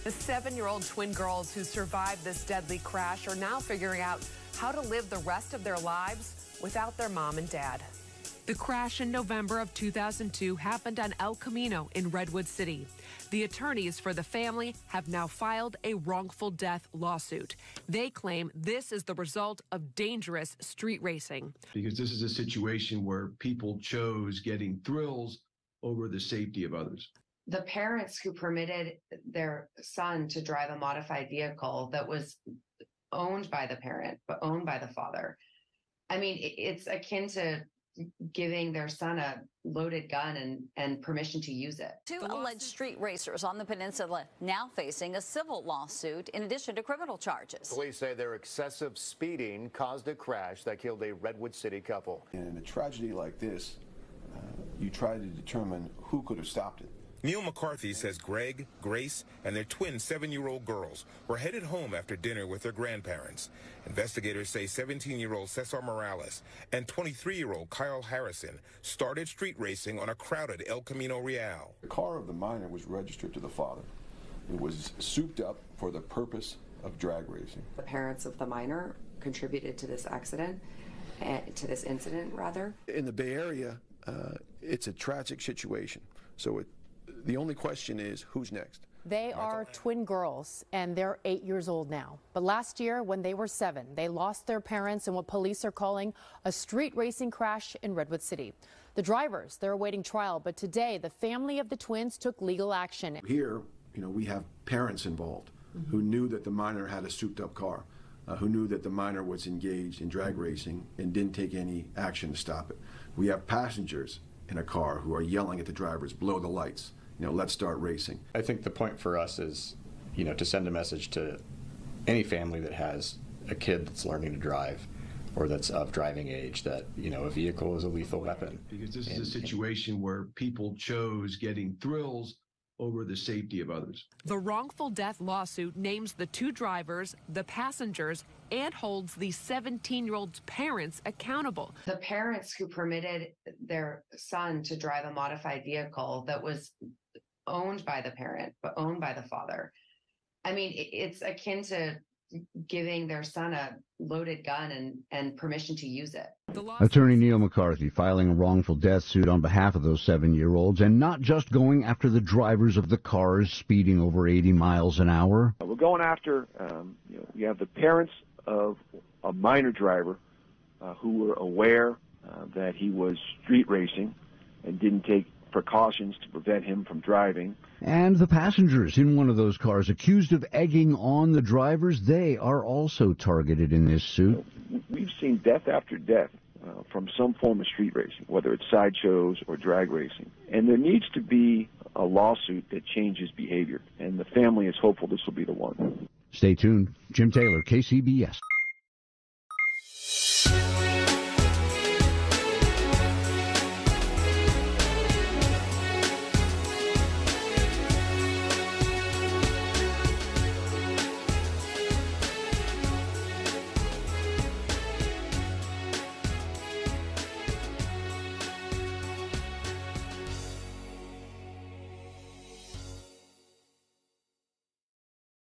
The 7-year-old twin girls who survived this deadly crash are now figuring out how to live the rest of their lives without their mom and dad. The crash in November of 2002 happened on El Camino in Redwood City. The attorneys for the family have now filed a wrongful death lawsuit. They claim this is the result of dangerous street racing. Because this is a situation where people chose getting thrills over the safety of others. The parents who permitted their son to drive a modified vehicle that was owned by the parent, but owned by the father. I mean, it's akin to giving their son a loaded gun and permission to use it. Two alleged street racers on the peninsula now facing a civil lawsuit in addition to criminal charges. Police say their excessive speeding caused a crash that killed a Redwood City couple. In a tragedy like this, you try to determine who could have stopped it. Neil McCarthy says Greg, Grace, and their twin 7-year-old girls were headed home after dinner with their grandparents. Investigators say 17-year-old Cesar Morales and 23-year-old Kyle Harrison started street racing on a crowded El Camino Real. The car of the minor was registered to the father. It was souped up for the purpose of drag racing. The parents of the minor contributed to this accident, to this incident, rather. In the Bay Area, it's a tragic situation. So the only question is, who's next? They are twin girls, and they're 8 years old now. But last year, when they were 7, they lost their parents in what police are calling a street racing crash in Redwood City. The drivers, they're awaiting trial, but today, the family of the twins took legal action. Here, we have parents involved who knew that the minor had a souped-up car, who knew that the minor was engaged in drag racing and didn't take any action to stop it. We have passengers in a car who are yelling at the drivers, blow the lights. Let's start racing. I think the point for us is, to send a message to any family that has a kid that's learning to drive or that's of driving age that, a vehicle is a lethal weapon. Because this is a situation where people chose getting thrills over the safety of others. The wrongful death lawsuit names the 2 drivers, the passengers, and holds the 17-year-old's parents accountable. The parents who permitted their son to drive a modified vehicle that was owned by the parent, but owned by the father. I mean, it's akin to giving their son a loaded gun and permission to use it. Attorney Neil McCarthy filing a wrongful death suit on behalf of those 7-year-olds, and not just going after the drivers of the cars speeding over 80 miles an hour. We're going after, you have the parents of a minor driver who were aware that he was street racing and didn't take precautions to prevent him from driving. And the passengers in one of those cars accused of egging on the drivers, they are also targeted in this suit. We've seen death after death from some form of street racing, whether it's sideshows or drag racing. And there needs to be a lawsuit that changes behavior, and the family is hopeful this will be the one. Stay tuned. Jim Taylor, KCBS.